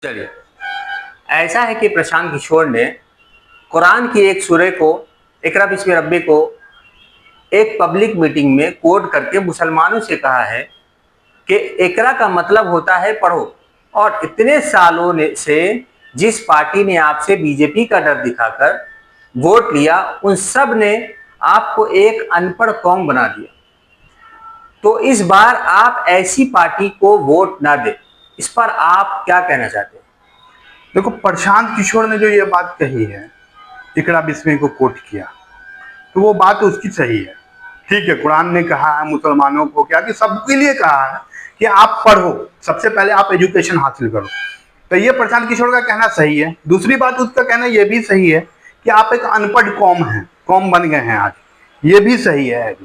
चलिए, ऐसा है कि प्रशांत किशोर ने कुरान की एक सूरे को इकरा बिस्मि रब्बी को एक पब्लिक मीटिंग में कोट करके मुसलमानों से कहा है कि इकरा का मतलब होता है पढ़ो। और इतने सालों से जिस पार्टी ने आपसे बीजेपी का डर दिखाकर वोट लिया, उन सब ने आपको एक अनपढ़ कौम बना दिया। तो इस बार आप ऐसी पार्टी को वोट ना दें। इस पर आप क्या कहना चाहते हैं? देखो, प्रशांत किशोर ने जो ये बात कही है, इकरा बिस्मी को कोट किया, तो वो बात उसकी सही है। ठीक है, कुरान ने कहा है मुसलमानों को क्या कि सबके लिए कहा है कि आप पढ़ो, सबसे पहले आप एजुकेशन हासिल करो। तो ये प्रशांत किशोर का कहना सही है। दूसरी बात उसका कहना ये भी सही है कि आप एक अनपढ़ कौम हैं, कौम बन गए हैं आज, ये भी सही है।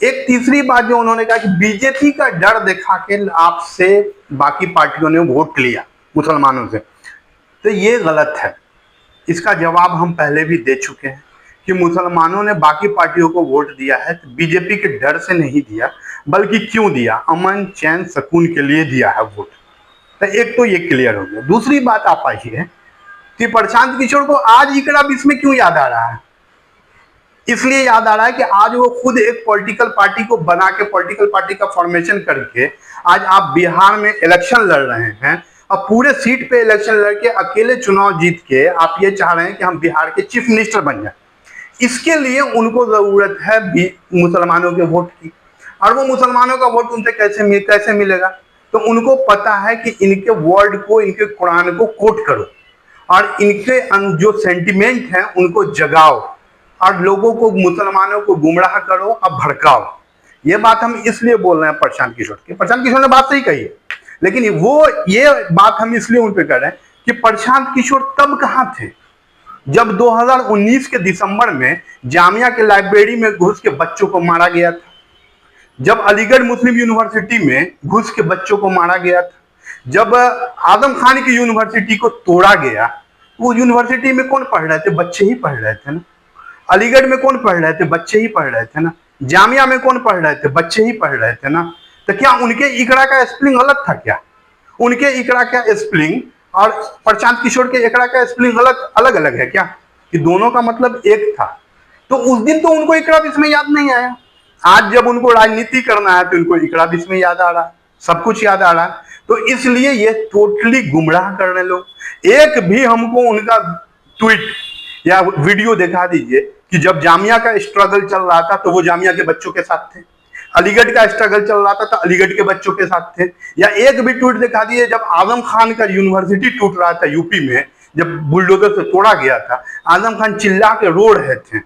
एक तीसरी बात जो उन्होंने कहा कि बीजेपी का डर दिखा के आपसे बाकी पार्टियों ने वोट लिया मुसलमानों से, तो ये गलत है। इसका जवाब हम पहले भी दे चुके हैं कि मुसलमानों ने बाकी पार्टियों को वोट दिया है तो बीजेपी के डर से नहीं दिया, बल्कि क्यों दिया? अमन चैन सुकून के लिए दिया है वोट। तो एक तो ये क्लियर हो गया। दूसरी बात आप आई है कि प्रशांत किशोर को आज इकरा बिस्मी क्यों याद आ रहा है? इसलिए याद आ रहा है कि आज वो खुद एक पॉलिटिकल पार्टी को बना के, पॉलिटिकल पार्टी का फॉर्मेशन करके आज आप बिहार में इलेक्शन लड़ रहे हैं और पूरे सीट पे इलेक्शन लड़के अकेले चुनाव जीत के आप ये चाह रहे हैं कि हम बिहार के चीफ मिनिस्टर बन जाए। इसके लिए उनको जरूरत है मुसलमानों के वोट की, और वो मुसलमानों का वोट उनसे कैसे मिलेगा? तो उनको पता है कि इनके वर्ड को, इनके कुरान को कोट करो और इनके जो सेंटिमेंट हैं उनको जगाओ और लोगों को, मुसलमानों को गुमराह करो और भड़काओ। ये बात हम इसलिए बोल रहे हैं प्रशांत किशोर की। प्रशांत किशोर ने बात सही कही है, लेकिन ये बात हम इसलिए उन पे कर रहे हैं कि प्रशांत किशोर तब कहां थे जब 2019 के दिसंबर में जामिया के लाइब्रेरी में घुस के बच्चों को मारा गया था, जब अलीगढ़ मुस्लिम यूनिवर्सिटी में घुस के बच्चों को मारा गया था, जब आजम खान की यूनिवर्सिटी को तोड़ा गया। वो यूनिवर्सिटी में कौन पढ़ रहे थे? बच्चे ही पढ़ रहे थे ना। अलीगढ़ में कौन पढ़ रहे थे? बच्चे ही पढ़ रहे थे ना। जामिया में कौन पढ़ रहे थे? बच्चे ही पढ़ रहे थे ना। तो क्या उनके इकरा का स्पेलिंग अलग था क्या? उनके इकरा का स्पेलिंग और प्रशांत किशोर के इकरा का स्पेलिंग अलग अलग है क्या? कि दोनों का मतलब एक था। तो उस दिन तो उनको इकरा बिस्मी याद नहीं आया। आज जब उनको राजनीति करना है तो उनको इकरा बिस्मी याद आ रहा है, सब कुछ याद आ रहा है। तो इसलिए ये टोटली गुमराह कर रहे लोग। एक भी हमको उनका ट्वीट या वीडियो दिखा दीजिए कि जब जामिया का स्ट्रगल चल रहा था तो वो जामिया के बच्चों के साथ थे, अलीगढ़ का स्ट्रगल चल रहा था तो अलीगढ़ के बच्चों के साथ थे। या एक भी ट्वीट दिखा दीजिए जब आजम खान का यूनिवर्सिटी टूट रहा था यूपी में, जब बुलडोजर से तोड़ा गया था, आजम खान चिल्ला के रो रहे थे,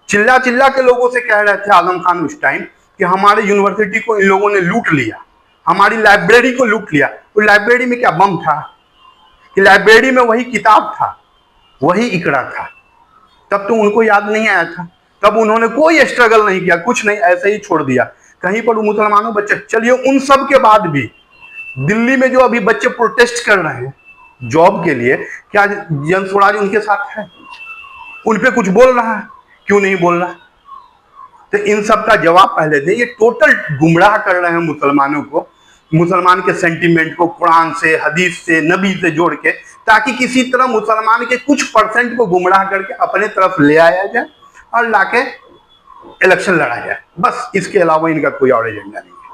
चिल्ला चिल्ला के लोगों से कह रहे थे आजम खान उस टाइम कि हमारे यूनिवर्सिटी को इन लोगों ने लूट लिया, हमारी लाइब्रेरी को लूट लिया। तो लाइब्रेरी में क्या बम था? कि लाइब्रेरी में वही किताब था, वही इकरा था। तब तो उनको याद नहीं आया था, तब उन्होंने कोई स्ट्रगल नहीं किया, कुछ नहीं, ऐसे ही छोड़ दिया। कहीं पर मुसलमानों बच्चे, चलिए उन सब के बाद भी दिल्ली में जो अभी बच्चे प्रोटेस्ट कर रहे हैं जॉब के लिए, क्या जन स्वराज उनके साथ है? उन पे कुछ बोल रहा है? क्यों नहीं बोल रहा? तो इन सब का जवाब पहले दे। ये टोटल गुमराह कर रहे हैं मुसलमानों को, मुसलमान के सेंटीमेंट को कुरान से, हदीस से, नबी से जोड़ के, ताकि किसी तरह मुसलमान के कुछ परसेंट को गुमराह करके अपने तरफ ले आया जाए और लाके इलेक्शन लड़ा जाए। बस इसके अलावा इनका कोई और एजेंडा नहीं है।